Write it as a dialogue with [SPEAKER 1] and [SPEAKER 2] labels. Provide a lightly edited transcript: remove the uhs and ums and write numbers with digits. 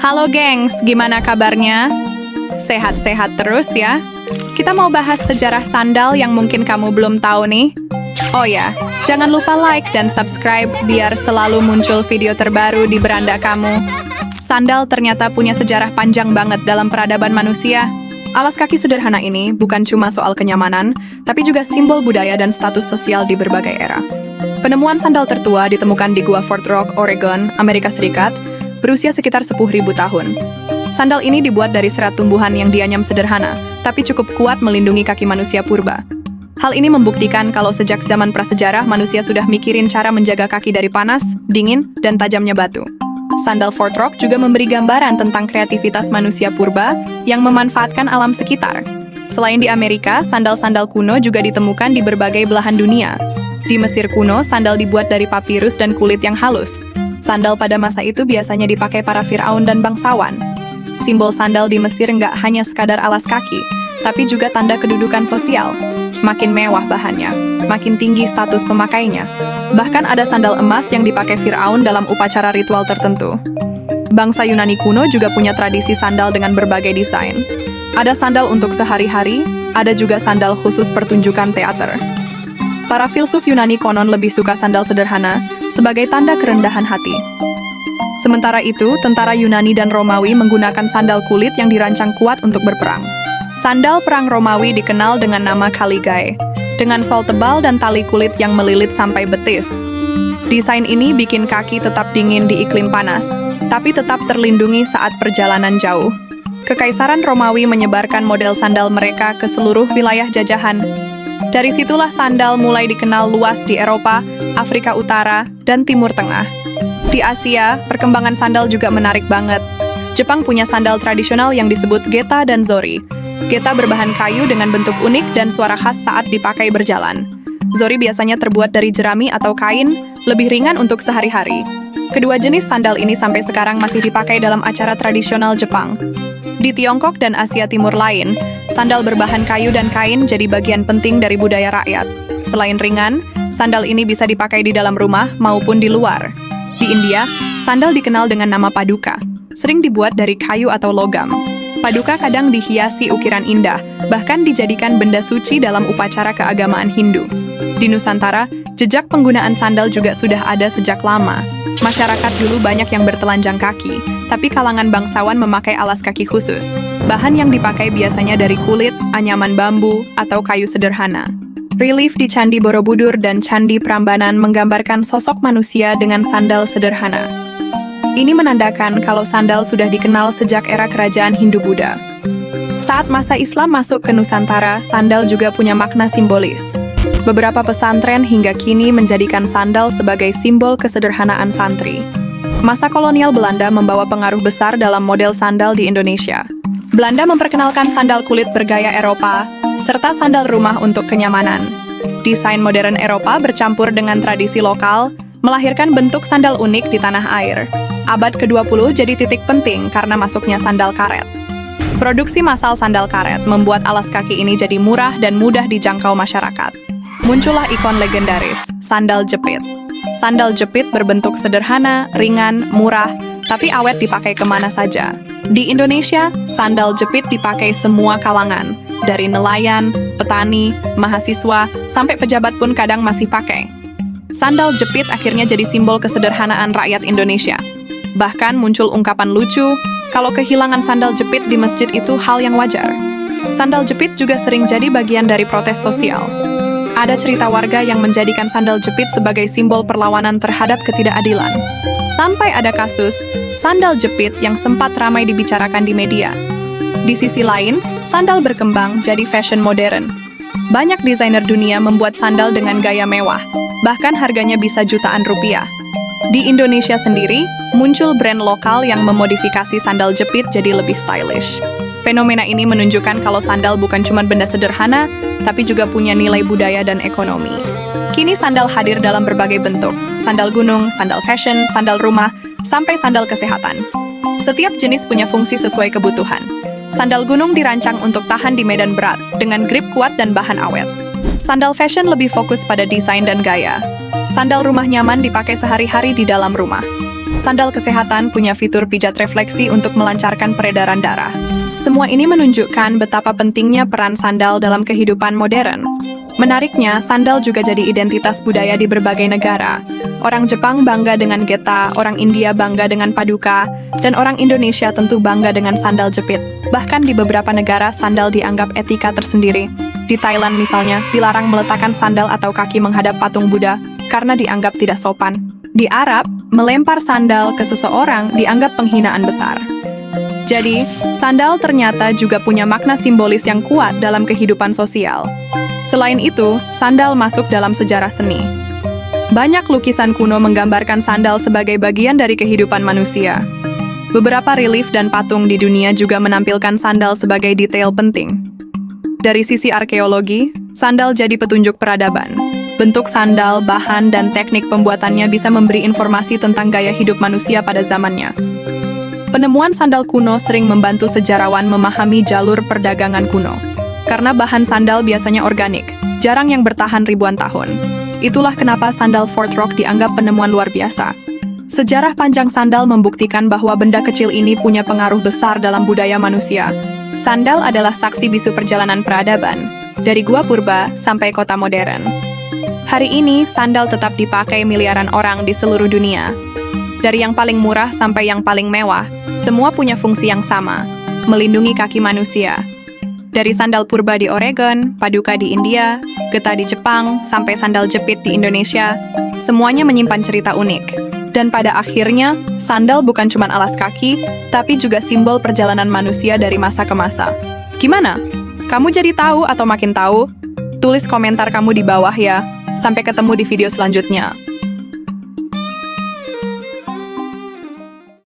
[SPEAKER 1] Halo gengs, gimana kabarnya? Sehat-sehat terus ya? Kita mau bahas sejarah sandal yang mungkin kamu belum tahu nih. Oh ya, jangan lupa like dan subscribe biar selalu muncul video terbaru di beranda kamu. Sandal ternyata punya sejarah panjang banget dalam peradaban manusia. Alas kaki sederhana ini bukan cuma soal kenyamanan, tapi juga simbol budaya dan status sosial di berbagai era. Penemuan sandal tertua ditemukan di Gua Fort Rock, Oregon, Amerika Serikat, berusia sekitar 10.000 tahun. Sandal ini dibuat dari serat tumbuhan yang dianyam sederhana, tapi cukup kuat melindungi kaki manusia purba. Hal ini membuktikan kalau sejak zaman prasejarah manusia sudah mikirin cara menjaga kaki dari panas, dingin, dan tajamnya batu. Sandal Fort Rock juga memberi gambaran tentang kreativitas manusia purba yang memanfaatkan alam sekitar. Selain di Amerika, sandal-sandal kuno juga ditemukan di berbagai belahan dunia. Di Mesir kuno, sandal dibuat dari papirus dan kulit yang halus. Sandal pada masa itu biasanya dipakai para Firaun dan bangsawan. Simbol sandal di Mesir nggak hanya sekadar alas kaki, tapi juga tanda kedudukan sosial. Makin mewah bahannya, makin tinggi status pemakainya. Bahkan ada sandal emas yang dipakai Firaun dalam upacara ritual tertentu. Bangsa Yunani kuno juga punya tradisi sandal dengan berbagai desain. Ada sandal untuk sehari-hari, ada juga sandal khusus pertunjukan teater. Para filsuf Yunani konon lebih suka sandal sederhana sebagai tanda kerendahan hati. Sementara itu, tentara Yunani dan Romawi menggunakan sandal kulit yang dirancang kuat untuk berperang. Sandal perang Romawi dikenal dengan nama caligae, dengan sol tebal dan tali kulit yang melilit sampai betis. Desain ini bikin kaki tetap dingin di iklim panas, tapi tetap terlindungi saat perjalanan jauh. Kekaisaran Romawi menyebarkan model sandal mereka ke seluruh wilayah jajahan. Dari situlah sandal mulai dikenal luas di Eropa, Afrika Utara, dan Timur Tengah. Di Asia, perkembangan sandal juga menarik banget. Jepang punya sandal tradisional yang disebut geta dan zori. Geta berbahan kayu dengan bentuk unik dan suara khas saat dipakai berjalan. Zori biasanya terbuat dari jerami atau kain, lebih ringan untuk sehari-hari. Kedua jenis sandal ini sampai sekarang masih dipakai dalam acara tradisional Jepang. Di Tiongkok dan Asia Timur lain, sandal berbahan kayu dan kain jadi bagian penting dari budaya rakyat. Selain ringan, sandal ini bisa dipakai di dalam rumah maupun di luar. Di India, sandal dikenal dengan nama paduka, sering dibuat dari kayu atau logam. Paduka kadang dihiasi ukiran indah, bahkan dijadikan benda suci dalam upacara keagamaan Hindu. Di Nusantara, jejak penggunaan sandal juga sudah ada sejak lama. Masyarakat dulu banyak yang bertelanjang kaki, tapi kalangan bangsawan memakai alas kaki khusus. Bahan yang dipakai biasanya dari kulit, anyaman bambu, atau kayu sederhana. Relief di Candi Borobudur dan Candi Prambanan menggambarkan sosok manusia dengan sandal sederhana. Ini menandakan kalau sandal sudah dikenal sejak era kerajaan Hindu-Buddha. Saat masa Islam masuk ke Nusantara, sandal juga punya makna simbolis. Beberapa pesantren hingga kini menjadikan sandal sebagai simbol kesederhanaan santri. Masa kolonial Belanda membawa pengaruh besar dalam model sandal di Indonesia. Belanda memperkenalkan sandal kulit bergaya Eropa, serta sandal rumah untuk kenyamanan. Desain modern Eropa bercampur dengan tradisi lokal, melahirkan bentuk sandal unik di tanah air. Abad ke-20 jadi titik penting karena masuknya sandal karet. Produksi massal sandal karet membuat alas kaki ini jadi murah dan mudah dijangkau masyarakat. Muncullah ikon legendaris, sandal jepit. Sandal jepit berbentuk sederhana, ringan, murah, tapi awet dipakai kemana saja. Di Indonesia, sandal jepit dipakai semua kalangan, dari nelayan, petani, mahasiswa, sampai pejabat pun kadang masih pakai. Sandal jepit akhirnya jadi simbol kesederhanaan rakyat Indonesia. Bahkan muncul ungkapan lucu, kalau kehilangan sandal jepit di masjid itu hal yang wajar. Sandal jepit juga sering jadi bagian dari protes sosial. Ada cerita warga yang menjadikan sandal jepit sebagai simbol perlawanan terhadap ketidakadilan. Sampai ada kasus, sandal jepit yang sempat ramai dibicarakan di media. Di sisi lain, sandal berkembang jadi fashion modern. Banyak desainer dunia membuat sandal dengan gaya mewah, bahkan harganya bisa jutaan rupiah. Di Indonesia sendiri, muncul brand lokal yang memodifikasi sandal jepit jadi lebih stylish. Fenomena ini menunjukkan kalau sandal bukan cuma benda sederhana, tapi juga punya nilai budaya dan ekonomi. Kini sandal hadir dalam berbagai bentuk, sandal gunung, sandal fashion, sandal rumah, sampai sandal kesehatan. Setiap jenis punya fungsi sesuai kebutuhan. Sandal gunung dirancang untuk tahan di medan berat, dengan grip kuat dan bahan awet. Sandal fashion lebih fokus pada desain dan gaya. Sandal rumah nyaman dipakai sehari-hari di dalam rumah. Sandal kesehatan punya fitur pijat refleksi untuk melancarkan peredaran darah. Semua ini menunjukkan betapa pentingnya peran sandal dalam kehidupan modern. Menariknya, sandal juga jadi identitas budaya di berbagai negara. Orang Jepang bangga dengan geta, orang India bangga dengan paduka, dan orang Indonesia tentu bangga dengan sandal jepit. Bahkan di beberapa negara, sandal dianggap etika tersendiri. Di Thailand misalnya, dilarang meletakkan sandal atau kaki menghadap patung Buddha karena dianggap tidak sopan. Di Arab, melempar sandal ke seseorang dianggap penghinaan besar. Jadi, sandal ternyata juga punya makna simbolis yang kuat dalam kehidupan sosial. Selain itu, sandal masuk dalam sejarah seni. Banyak lukisan kuno menggambarkan sandal sebagai bagian dari kehidupan manusia. Beberapa relief dan patung di dunia juga menampilkan sandal sebagai detail penting. Dari sisi arkeologi, sandal jadi petunjuk peradaban. Bentuk sandal, bahan, dan teknik pembuatannya bisa memberi informasi tentang gaya hidup manusia pada zamannya. Penemuan sandal kuno sering membantu sejarawan memahami jalur perdagangan kuno. Karena bahan sandal biasanya organik, jarang yang bertahan ribuan tahun. Itulah kenapa sandal Fort Rock dianggap penemuan luar biasa. Sejarah panjang sandal membuktikan bahwa benda kecil ini punya pengaruh besar dalam budaya manusia. Sandal adalah saksi bisu perjalanan peradaban, dari gua purba sampai kota modern. Hari ini, sandal tetap dipakai miliaran orang di seluruh dunia. Dari yang paling murah sampai yang paling mewah, semua punya fungsi yang sama, melindungi kaki manusia. Dari sandal purba di Oregon, paduka di India, geta di Jepang, sampai sandal jepit di Indonesia, semuanya menyimpan cerita unik. Dan pada akhirnya, sandal bukan cuma alas kaki, tapi juga simbol perjalanan manusia dari masa ke masa. Gimana? Kamu jadi tahu atau makin tahu? Tulis komentar kamu di bawah ya. Sampai ketemu di video selanjutnya.